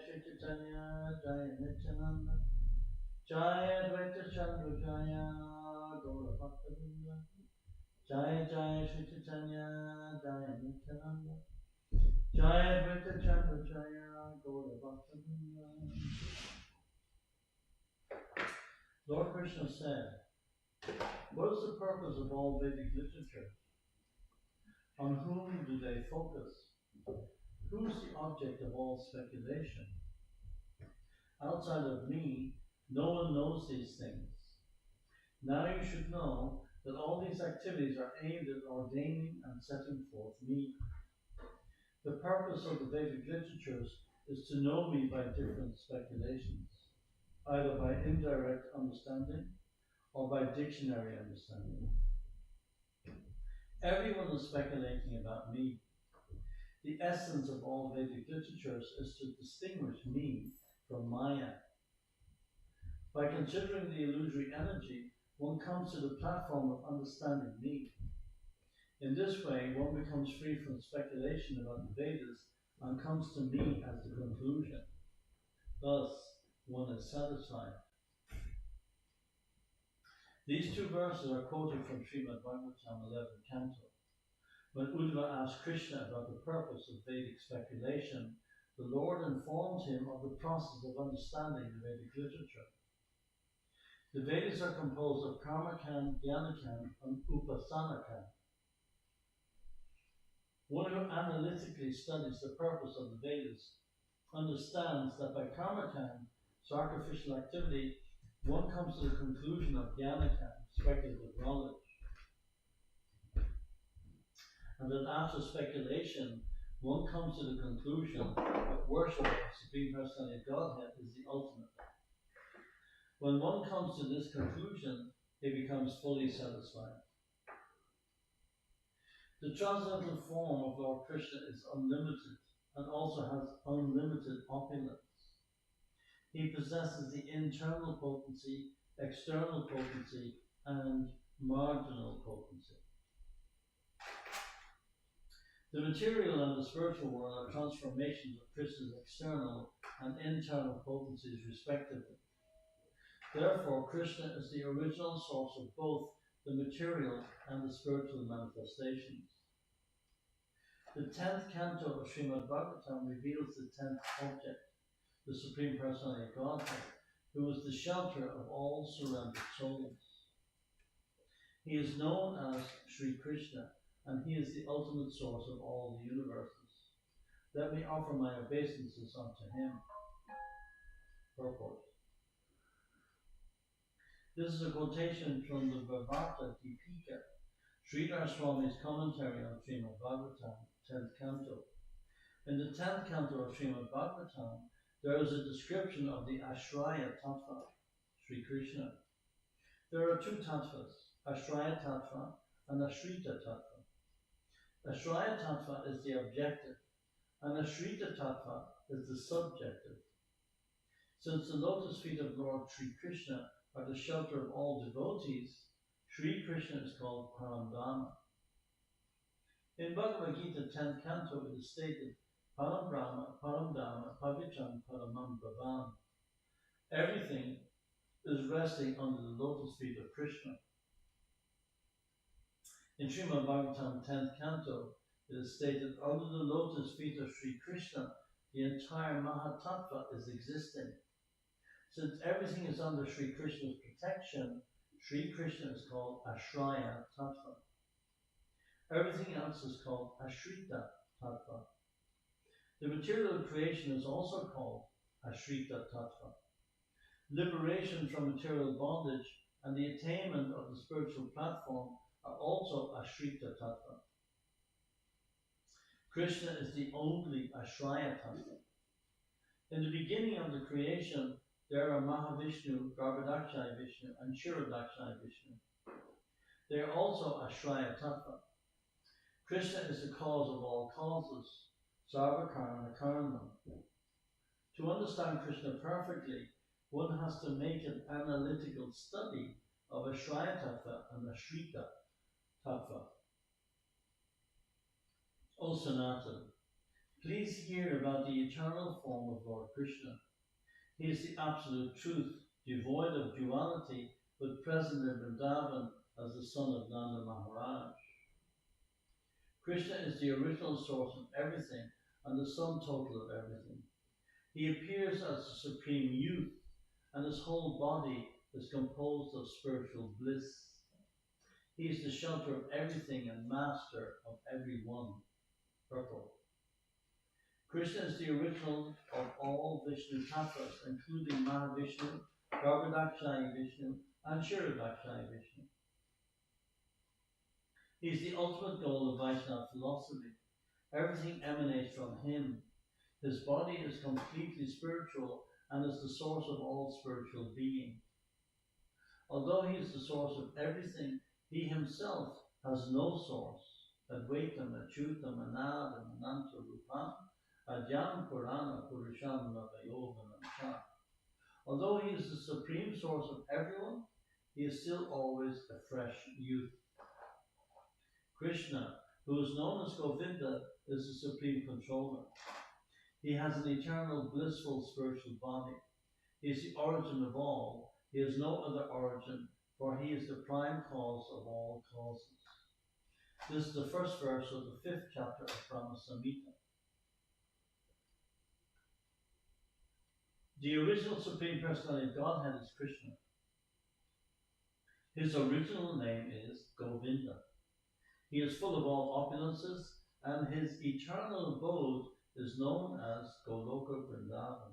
Shri Chaitanya, Jaya Nityananda, Jaya Advaita Chandra, Jaya Gaura Bhaktivinoda, Jaya Jaya Shri Chaitanya, Jaya Nityananda, Jaya Advaita Chandra, Jaya Gaura Bhaktivinoda. Lord Krishna said, what is the purpose of all Vedic literature? On whom do they focus? Who is the object of all speculation? Outside of me, no one knows these things. Now you should know that all these activities are aimed at ordaining and setting forth me. The purpose of the Vedic literatures is to know me by different speculations, either by indirect understanding or by dictionary understanding. Everyone is speculating about me. The essence of all Vedic literatures is to distinguish me from Maya. By considering the illusory energy, one comes to the platform of understanding me. In this way, one becomes free from speculation about the Vedas and comes to me as the conclusion. Thus, one is satisfied. These two verses are quoted from Srimad Bhagavatam 11th Canto. When Uddhava asked Krishna about the purpose of Vedic speculation, the Lord informed him of the process of understanding the Vedic literature. The Vedas are composed of Karmakand, Jnanakand, and Upasanakand. One who analytically studies the purpose of the Vedas understands that by Karmakand, sacrificial activity, one comes to the conclusion of Jnanakand, speculative knowledge. And that after speculation, one comes to the conclusion that worship of the Supreme Personality of Godhead is the ultimate. When one comes to this conclusion, he becomes fully satisfied. The transcendental form of Lord Krishna is unlimited and also has unlimited opulence. He possesses the internal potency, external potency, and marginal potency. The material and the spiritual world are transformations of Krishna's external and internal potencies respectively. Therefore, Krishna is the original source of both the material and the spiritual manifestations. The 10th canto of Srimad Bhagavatam reveals the 10th object, the Supreme Personality of Godhead, who is the shelter of all surrounded souls. He is known as Sri Krishna, and he is the ultimate source of all the universes. Let me offer my obeisances unto him. Purport. This is a quotation from the Bhavarta Deepika, Sridhar Swami's commentary on Srimad Bhagavatam, 10th canto. In the 10th canto of Srimad Bhagavatam, there is a description of the Ashraya Tattva, Sri Krishna. There are two tattvas, Ashraya Tattva and Ashrita Tattva. Ashraya Tattva is the objective, and Ashrita Tattva is the subjective. Since the lotus feet of Lord Sri Krishna are the shelter of all devotees, Sri Krishna is called Parambrahma. In Bhagavad Gita 10th canto it is stated, Parambrahma, Paramdharma, Pavitram, Paramam Bhavan. Everything is resting under the lotus feet of Krishna. In Srimad Bhagavatam 10th canto, it is stated, under the lotus feet of Sri Krishna, the entire Mahatattva is existing. Since everything is under Sri Krishna's protection, Sri Krishna is called Ashraya Tattva. Everything else is called Ashrita Tattva. The material creation is also called Ashrita Tattva. Liberation from material bondage and the attainment of the spiritual platform are also Ashrita Tattva. Krishna is the only Ashraya Tattva. In the beginning of the creation, there are Mahavishnu, Garbhodakshaya Vishnu, and Kshirodakshaya Vishnu. They are also Ashraya Tattva. Krishna is the cause of all causes, Sarva Karma Karanam. To understand Krishna perfectly, one has to make an analytical study of Ashraya Tattva and Ashrita Tattva. O Sanatana, Please hear about the eternal form of Lord Krishna. He is the absolute truth, devoid of duality, but present in Vrindavan as the son of Nanda Maharaj. Krishna is the original source of everything and the sum total of everything. He appears as the supreme youth, and his whole body is composed of spiritual bliss. He is the shelter of everything and master of every one. Purport. Krishna is the original of all Vishnu tattvas, including Mahavishnu, Garbhodakshaya Vishnu, and Kshirodakshaya Vishnu. He is the ultimate goal of Vaishnava philosophy. Everything emanates from him. His body is completely spiritual and is the source of all spiritual being. Although he is the source of everything, he himself has no source. Advaitam, Achyutam, Anadam, Ananta Rupam, Adyam Purana Purusham Navayoganam Cha. Although he is the supreme source of everyone, he is still always a fresh youth. Krishna, who is known as Govinda, is the supreme controller. He has an eternal blissful spiritual body. He is the origin of all. He has no other origin, for he is the prime cause of all causes. This is the first verse of the 5th chapter of Brahma Samhita. The original Supreme Personality of Godhead is Krishna. His original name is Govinda. He is full of all opulences, and his eternal abode is known as Goloka Vrindavan.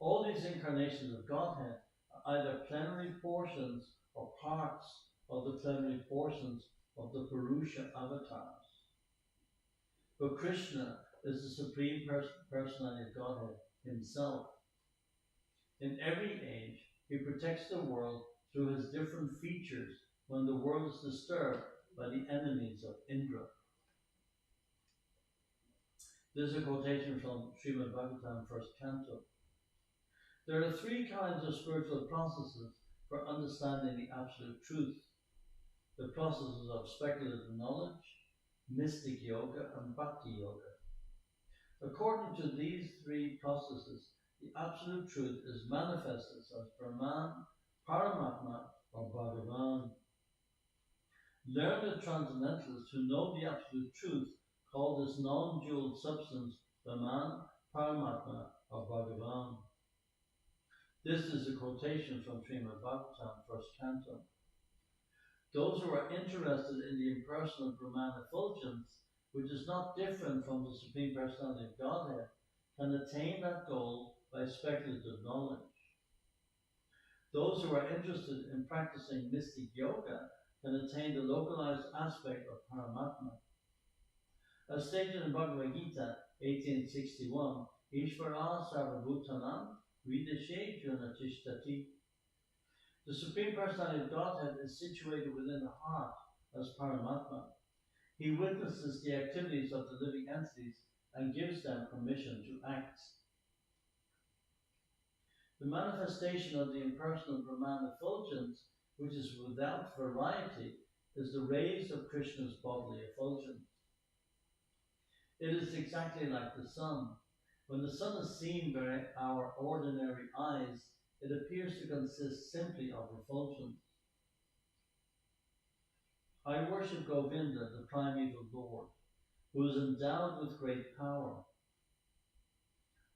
All these incarnations of Godhead are either plenary portions or parts of the plenary portions of the Purusha avatars. But Krishna is the Supreme Personality of Godhead himself. In every age, he protects the world through his different features when the world is disturbed by the enemies of Indra. This is a quotation from Srimad Bhagavatam, 1st Canto. There are 3 kinds of spiritual processes for understanding the absolute truth. The processes of speculative knowledge, mystic yoga, and bhakti yoga. According to these 3 processes, the absolute truth is manifested as Brahman, Paramatma, or Bhagavan. Learned transcendentalists who know the absolute truth call this non-dual substance Brahman, Paramatma, or Bhagavan. This is a quotation from Srimad Bhagavatam, 1st Canto. Those who are interested in the impersonal Brahman effulgence, which is not different from the Supreme Personality of Godhead, can attain that goal by speculative knowledge. Those who are interested in practicing mystic yoga can attain the localized aspect of Paramatma. As stated in Bhagavad Gita 1861, Ishvara Sarvabhutanam Videshe Junatishtati. The Supreme Personality of Godhead is situated within the heart as Paramatma. He witnesses the activities of the living entities and gives them permission to act. The manifestation of the impersonal Brahman effulgence, which is without variety, is the rays of Krishna's bodily effulgence. It is exactly like the sun. When the sun is seen by our ordinary eyes, it appears to consist simply of effulgence. I worship Govinda, the primeval Lord, who is endowed with great power.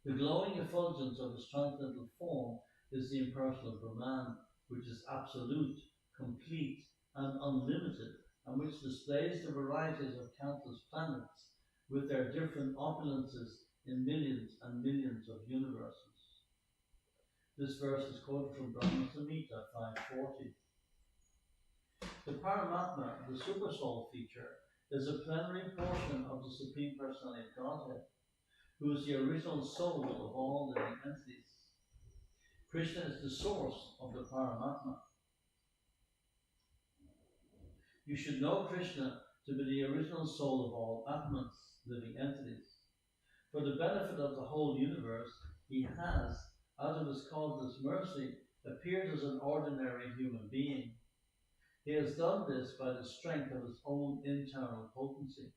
The glowing effulgence of his transcendental form is the impersonal Brahman, which is absolute, complete, and unlimited, and which displays the varieties of countless planets with their different opulences in millions and millions of universes. This verse is quoted from Brahma Samhita 540. The Paramatma, the Supersoul feature, is a plenary portion of the Supreme Personality of Godhead, who is the original soul of all living entities. Krishna is the source of the Paramatma. You should know Krishna to be the original soul of all Atmas, living entities. For the benefit of the whole universe, he has, out of his causeless mercy, appeared as an ordinary human being. He has done this by the strength of his own internal potency.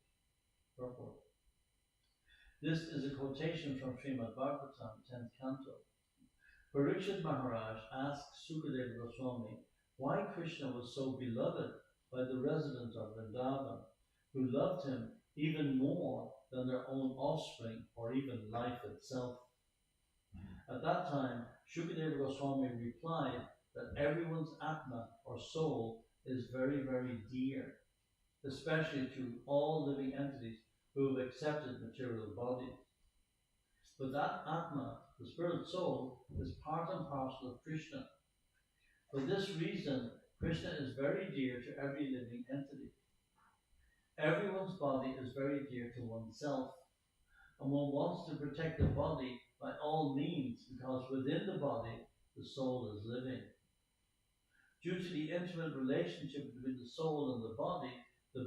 Purport. This is a quotation from Srimad Bhagavatam, 10th canto. Parikshit Maharaj asked Sukadeva Goswami why Krishna was so beloved by the residents of Vrindavan, who loved him even more than their own offspring or even life itself. At that time, Sukadeva Goswami replied that everyone's Atma or soul is very, very dear, especially to all living entities who have accepted material bodies. But that Atma, the spirit soul, is part and parcel of Krishna. For this reason, Krishna is very dear to every living entity. Everyone's body is very dear to oneself, and one wants to protect the body by all means because within the body, the soul is living. Due to the intimate relationship between the soul and the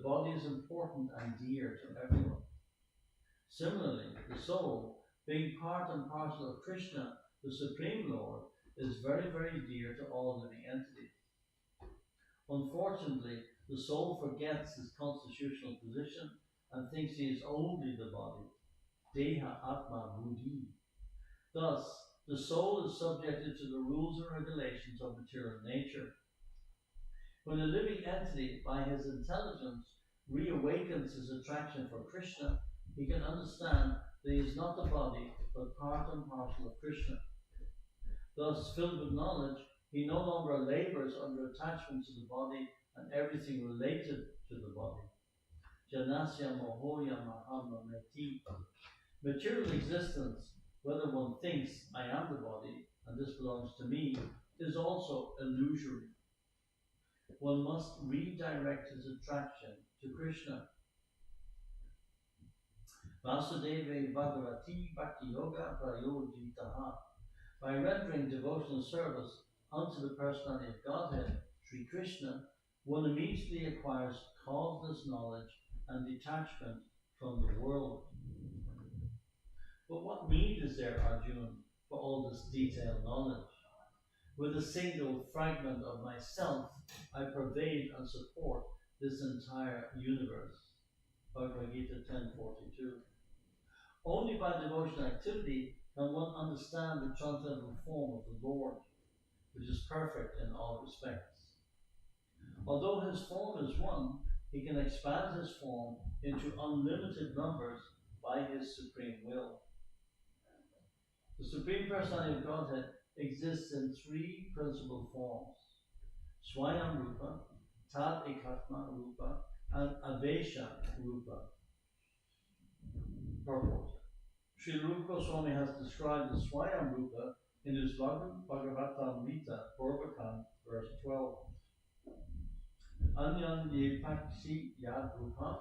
body is important and dear to everyone. Similarly, the soul, being part and parcel of Krishna, the Supreme Lord, is very, very dear to all living entities. Unfortunately, the soul forgets his constitutional position and thinks he is only the body. Deha Atma Buddhi. Thus, the soul is subjected to the rules and regulations of material nature. When a living entity, by his intelligence, reawakens his attraction for Krishna, he can understand that he is not the body, but part and parcel of Krishna. Thus, filled with knowledge, he no longer labors under attachment to the body and everything related to the body. Janasya mohoya mahama meti. Material existence, whether one thinks I am the body and this belongs to me, is also illusory. One must redirect his attraction to Krishna. Vasudeva Bhagavati Bhakti Yoga Prayojitaha. By rendering devotional service unto the personality of Godhead, Sri Krishna, one immediately acquires causeless knowledge and detachment from the world. But what need is there, Arjuna, for all this detailed knowledge? With a single fragment of myself, I pervade and support this entire universe. Bhagavad Gita 10:42. Only by devotional activity can one understand the transcendental form of the Lord, which is perfect in all respects. Although his form is one, he can expand his form into unlimited numbers by his supreme will. The Supreme Personality of Godhead exists in three principal forms: Swayam Rupa, Tad Ekatma Rupa, and Avesha Rupa. Purport. Sri Rupa Goswami has described the Swayam Rupa in his Bhagavatamrita, Purvakand, verse 12. Anyan Yepakshi Yad Rupa,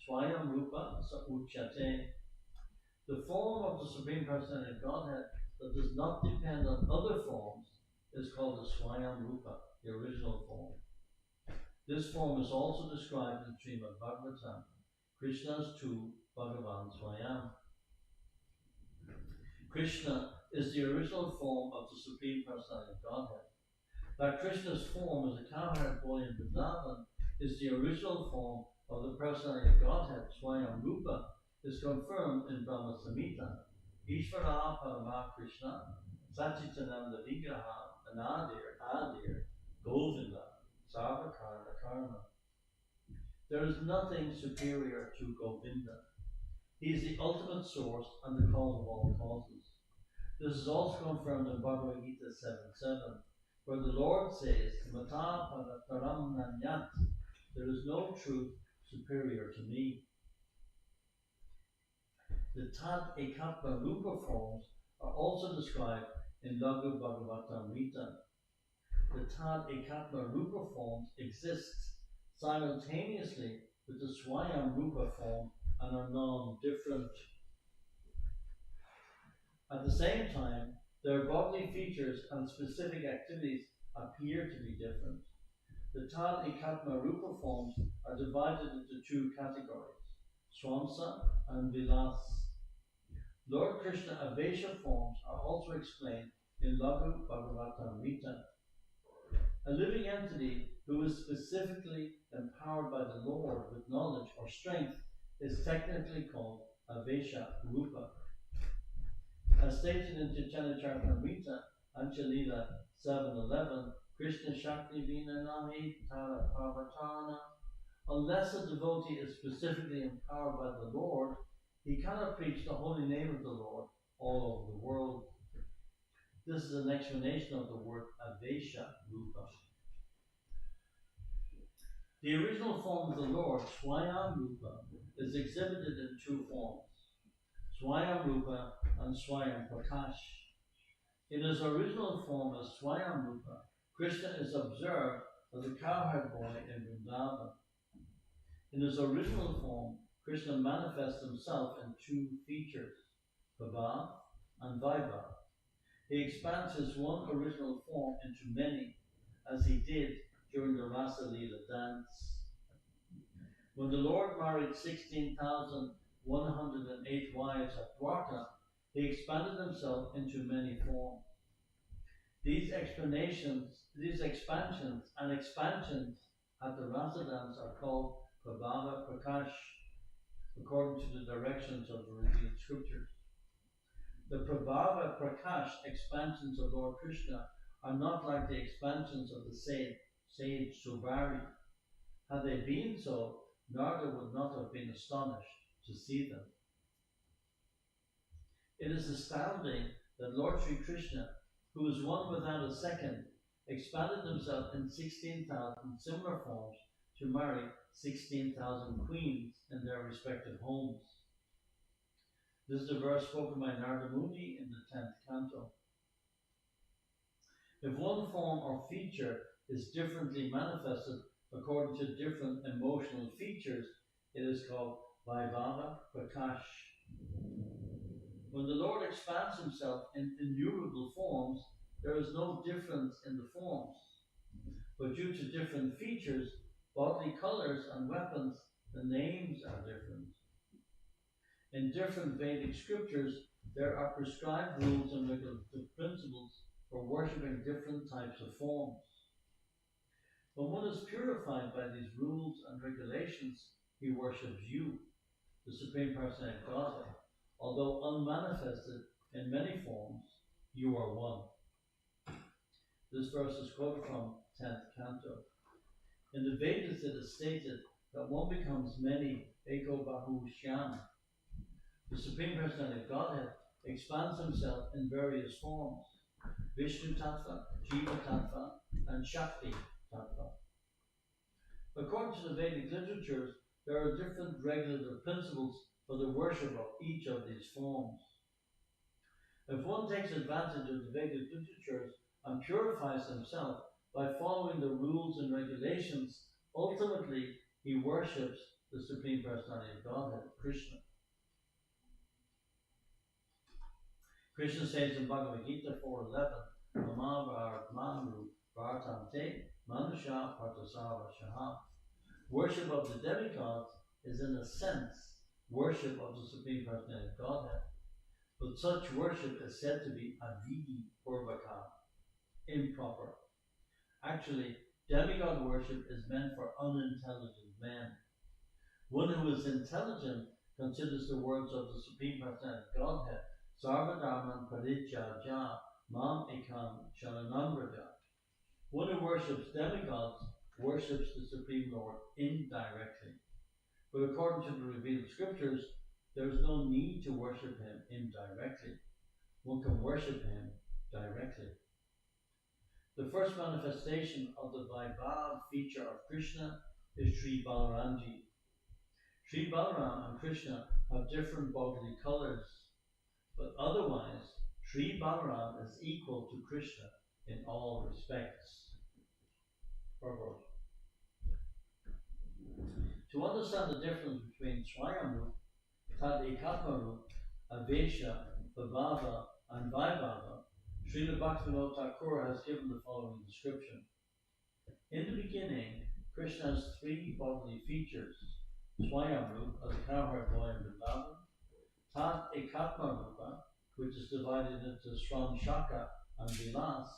Swayam Rupa Sa Uchate. The form of the Supreme Personality of Godhead that does not depend on other forms is called the Swayam Rupa, the original form. This form is also described in Srimad Bhagavatam, Krishna's two Bhagavan Swayam. Krishna is the original form of the Supreme Personality of Godhead. That Krishna's form as a cowherd boy in Vrindavan is the original form of the Personality of Godhead, Swayam Rupa, is confirmed in Brahma Samhita. Ishvara Parama Krishna, Sachitananda Vigraha, Adir, Govinda, Sarvakarma Karma. There is nothing superior to Govinda. He is the ultimate source and the cause of all causes. This is also confirmed in Bhagavad Gita 7:7, where the Lord says, Mata Padataram Nanyat, there is no truth superior to me. The Tad Ekatma Rupa forms are also described in Laghu Bhagavatamrita. The Tad Ekatma Rupa forms exist simultaneously with the Swayam Rupa form and are non-different. At the same time, their bodily features and specific activities appear to be different. The Tad Ekatma Rupa forms are divided into two categories, Swamsa and Vilas. Lord Krishna Avesha forms are also explained in Laghu Bhagavatamrita. A living entity who is specifically empowered by the Lord with knowledge or strength is technically called Avesha Rupa. As stated in Chaitanya Charitamrita, Anchalila 7:11, Krishna Shakti Vinanahi Tara Parvatana. Unless a devotee is specifically empowered by the Lord, he cannot preach the holy name of the Lord all over the world. This is an explanation of the word Avesha Rupa. The original form of the Lord, Swayam Rupa, is exhibited in two forms, Swayam Rupa and Swayam Prakash. In his original form as Swayam Rupa, Krishna is observed as a cowherd boy in Vrindavan. In his original form, Krishna manifests himself in two features, Bhava and Vaibhav. He expands his one original form into many, as he did during the Rasa Leela dance. When the Lord married 16,108 wives at Dwarka, he expanded himself into many forms. These expansions and expansions at the Rasa dance are called Prabhava Prakash, according to the directions of the revealed scriptures. The Prabhava Prakash expansions of Lord Krishna are not like the expansions of the sage Subari. Had they been so, Narada would not have been astonished to see them. It is astounding that Lord Sri Krishna, who is one without a second, expanded himself in 16,000 similar forms to marry 16,000 queens in their respective homes. This is a verse spoken by Narada Muni in the 10th canto. If one form or feature is differently manifested according to different emotional features, it is called Vaibhava Prakash. When the Lord expands himself in innumerable forms, there is no difference in the forms. But due to different features, bodily colors and weapons, the names are different. In different Vedic scriptures, there are prescribed rules and regulative principles for worshipping different types of forms. When one is purified by these rules and regulations, he worships you, the Supreme Personality of Godhead. Although unmanifested in many forms, you are one. This verse is quoted from 10th canto. In the Vedas it is stated that one becomes many, Eko Bahu Shyam. The Supreme Personality of Godhead expands himself in various forms, Vishnu Tattva, Jiva Tattva, and Shakti Tattva. According to the Vedic literatures, there are different regulative principles for the worship of each of these forms. If one takes advantage of the Vedic literatures and purifies himself by following the rules and regulations, ultimately he worships the Supreme Personality of Godhead, Krishna. Krishna says in Bhagavad Gita 4:11, Mamavartmanu Vartante Manusha Partasava Shaha. Worship of the demigods is in a sense worship of the Supreme Personality of Godhead. But such worship is said to be avidi purvaka, improper. Actually, demigod worship is meant for unintelligent men. One who is intelligent considers the words of the Supreme Personality of Godhead, Sarvadharman Parijjaja Mam Ekam Sharanamraja. One who worships demigods worships the Supreme Lord indirectly. But according to the revealed scriptures, there is no need to worship him indirectly. One can worship him directly. The first manifestation of the Vaibhav feature of Krishna is Sri Balaramji. Sri Balaram and Krishna have different bodily colors, but otherwise, Sri Balaram is equal to Krishna in all respects. Purport. To understand the difference between Swayamrup, Tad Ekatmarup, Avesha, Vibhava, and Vaibhava, Srila Bhaktivinoda Thakur has given the following description. In the beginning, Krishna has three bodily features: Swayamrup, as a cowherd boy in Vrindavan; Tad Ekatmarupa, which is divided into Swamshaka and Vilas;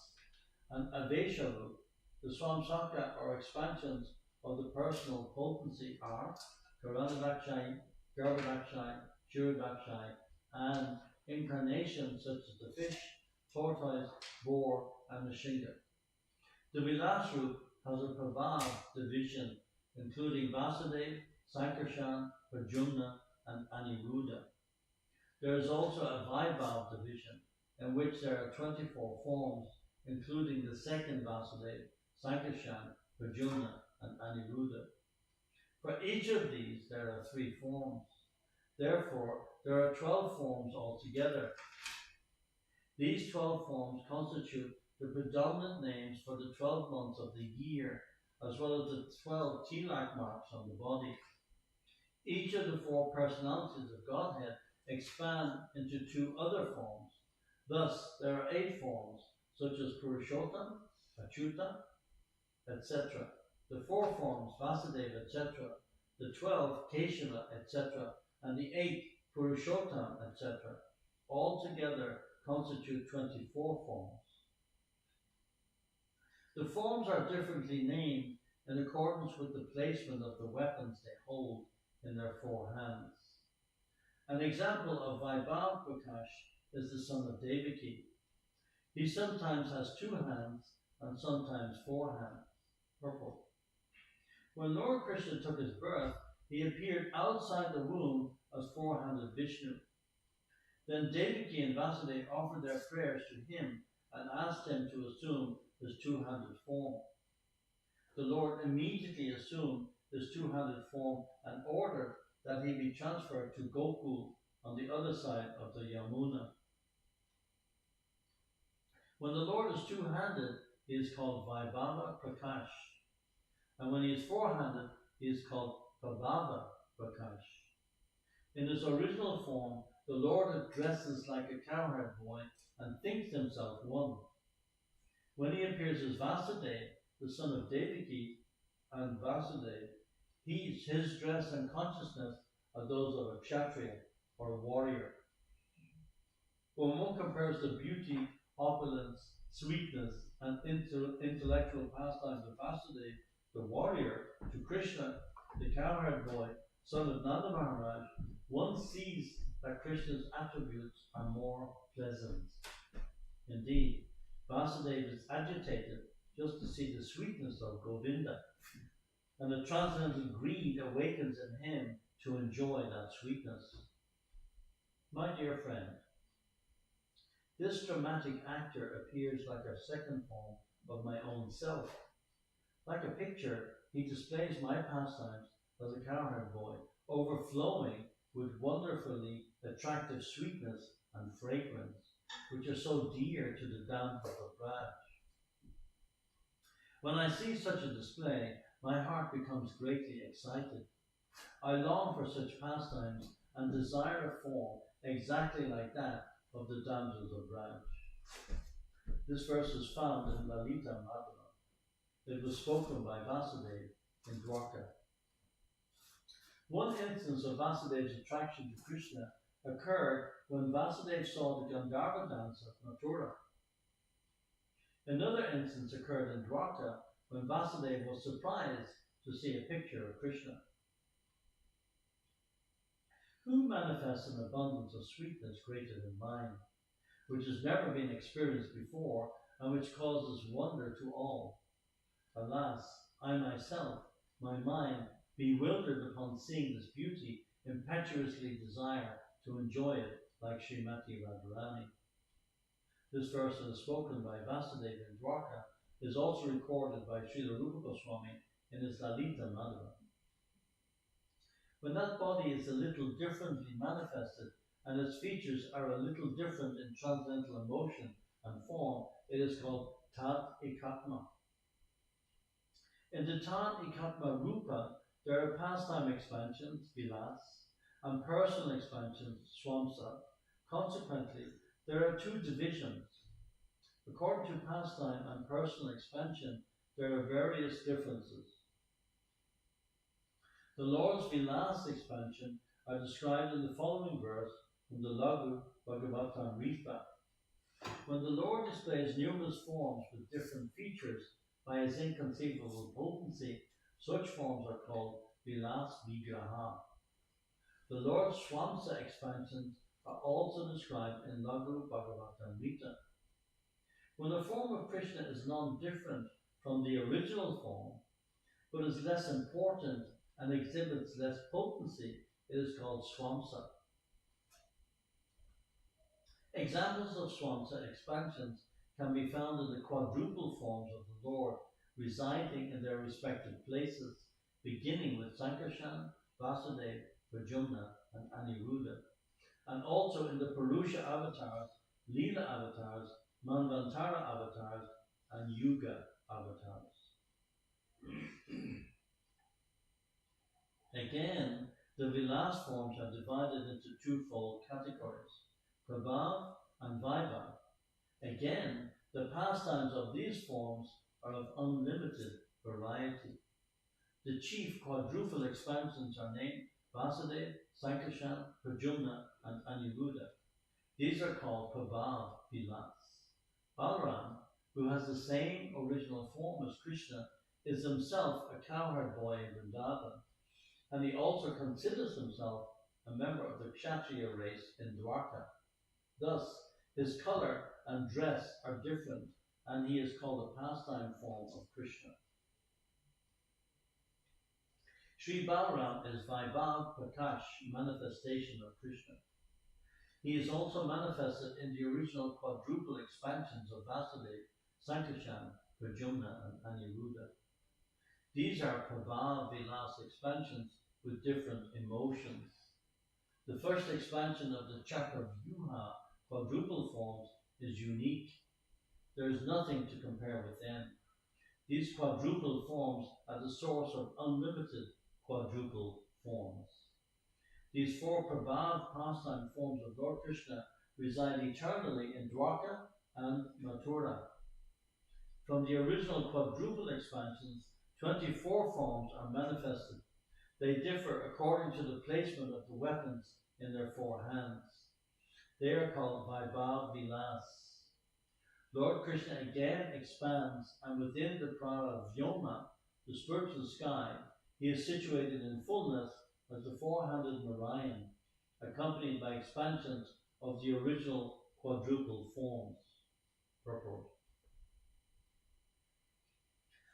and Avesharup. The Swamshaka, or expansions of the personal potency, are Karanadakshay, Garbhadakshay, Shirudakshai, and incarnations such as the fish, tortoise, boar, and the Shinga. The Vilas Roop has a Prabhav division, including Vasudev, Sankarshan, Pradyumna, and Aniruddha. There is also a Vaibhav division, in which there are 24 forms, including the second Vasudev, Sankarshan, Pradyumna, and Aniruddha. For each of these, there are 3 forms. Therefore, there are 12 forms altogether. These 12 forms constitute the predominant names for the 12 months of the year, as well as the 12 tilak marks on the body. Each of the 4 personalities of Godhead expand into 2 other forms. Thus, there are 8 forms, such as Purushottam, Achyuta, etc. The 4 forms, Vasudeva, etc. The 12, Keshava, etc. And the 8, Purushottam, etc. Altogether constitute 24 forms. The forms are differently named in accordance with the placement of the weapons they hold in their 4 hands. An example of Vaibhav Prakash is the son of Devaki. He sometimes has 2 hands and sometimes 4 hands. Purple. When Lord Krishna took his birth, he appeared outside the womb as 4-handed Vishnu. Then Devaki and Vasudeva offered their prayers to him and asked him to assume his 2-handed form. The Lord immediately assumed his 2-handed form and ordered that he be transferred to Gokul on the other side of the Yamuna. When the Lord is 2-handed, he is called Vaibhava Prakash. And when he is 4-handed, he is called Prabhava Prakash. In his original form, the Lord dresses like a cowherd boy and thinks himself one. When he appears as Vasudeva, the son of Devaki and Vasudeva, his dress and consciousness are those of a kshatriya or warrior. When one compares the beauty, opulence, sweetness, and intellectual pastimes of Vasudeva, the warrior, to Krishna, the cowherd boy, son of Nanda Maharaj, one sees that Krishna's attributes are more pleasant. Indeed, Vasudeva is agitated just to see the sweetness of Govinda, and a transcendental greed awakens in him to enjoy that sweetness. My dear friend, this dramatic actor appears like a second form of my own self. Like a picture, he displays my pastimes as a cowherd boy, overflowing with wonderfully attractive sweetness and fragrance, which are so dear to the Dampa of Braj. When I see such a display, my heart becomes greatly excited. I long for such pastimes and desire a form exactly like that of the damsels of Braj. This verse is found in Lalita Madhava. It was spoken by Vasudeva in Dwarka. One instance of Vasudeva's attraction to Krishna occurred when Vasudeva saw the Gandharva dance of Mathura. Another instance occurred in Dwarka when Vasudeva was surprised to see a picture of Krishna. Who manifests an abundance of sweetness greater than mine, which has never been experienced before and which causes wonder to all? Alas, I myself, my mind, bewildered upon seeing this beauty, impetuously desire to enjoy it like Srimati Radharani. This verse is spoken by Vasudeva in Dwarka, is also recorded by Srila Rupa Goswami in his Lalita Madhava. When that body is a little differently manifested and its features are a little different in transcendental emotion and form, it is called Tad Ekatma. In the Tad Ekatma Rupa, there are pastime expansions, Vilas, and personal expansions, Swamsa. Consequently, there are 2 divisions. According to pastime and personal expansion, there are various differences. The Lord's Vilas expansion are described in the following verse from the Laghu Bhagavatamrita. When the Lord displays numerous forms with different features by his inconceivable potency, such forms are called Vilas Vigraha. The Lord's Swamsa expansions are also described in Laghu Bhagavatamrita. When a form of Krishna is non-different from the original form, but is less important and exhibits less potency, it is called Swamsa. Examples of Swamsa expansions can be found in the quadruple forms of the Lord, residing in their respective places, beginning with Sankarshan, Vasudeva, Pradyumna, and Aniruddha, and also in the Purusha avatars, Leela avatars, Manvantara avatars, and Yuga avatars. Again, the Vilas forms are divided into twofold categories, Prabhav and Vaibhav. Again, the pastimes of these forms are of unlimited variety. The chief quadruple expansions are named Vasudeva, Sankarshan, Pradyumna, and Aniruddha. These are called Prabhav Vilas. Balaram, who has the same original form as Krishna, is himself a cowherd boy in Vrindavan, and he also considers himself a member of the Kshatriya race in Dwarka. Thus, his color and dress are different, and he is called a pastime form of Krishna. Sri Balaram is Vaibhav Prakash, manifestation of Krishna. He is also manifested in the original quadruple expansions of Vasudeva, Sankarshan, Pradyumna, and Aniruddha. These are Prabhav Vilas expansions with different emotions. The first expansion of the Chakravyuha quadruple forms is unique. There is nothing to compare with them. These quadruple forms are the source of unlimited quadruple forms. These four Prabhav pastime forms of Lord Krishna reside eternally in Dwarka and Mathura. From the original quadruple expansions, 24 forms are manifested. They differ according to the placement of the weapons in their four hands. They are called Vaibhav Vilas. Lord Krishna again expands, and within the Praravyoma, the spiritual sky, he is situated in fullness as the four-handed Narayan, accompanied by expansions of the original quadruple forms. Purport.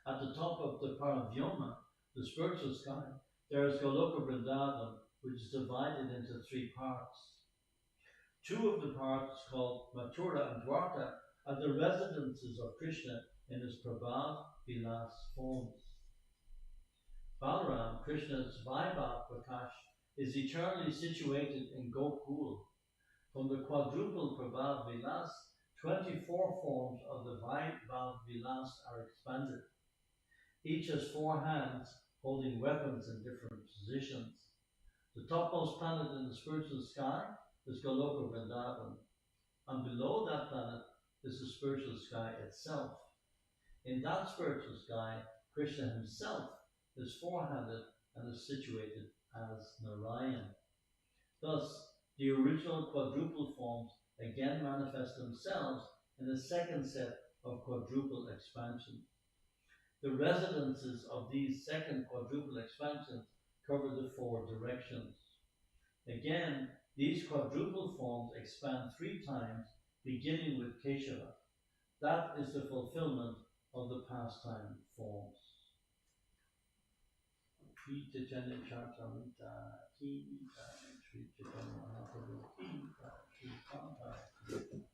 At the top of the Paravyoma, the spiritual sky, there is Goloka Vrindavan, which is divided into three parts. Two of the parts, called Mathura and Dwarka, are the residences of Krishna in his Prabhav Vilas forms. Balaram, Krishna's Vaibhav Prakash, is eternally situated in Gokul. From the quadruple Prabhav Vilas, 24 forms of the Vaibhav Vilas are expanded. Each has four hands holding weapons in different positions. The topmost planet in the spiritual sky is Goloka Vrindavan, and below that planet is the spiritual sky itself. In that spiritual sky, Krishna himself is four-handed and is situated as Narayan. Thus, the original quadruple forms again manifest themselves in a second set of quadruple expansions. The residences of these second quadruple expansions cover the four directions. Again, these quadruple forms expand three times, beginning with Keshava. That is the fulfillment of the pastime forms. Sri Chaitanya Charitamrita, Sri Chaitanya Mahaprabhu, Sri Prabhupada.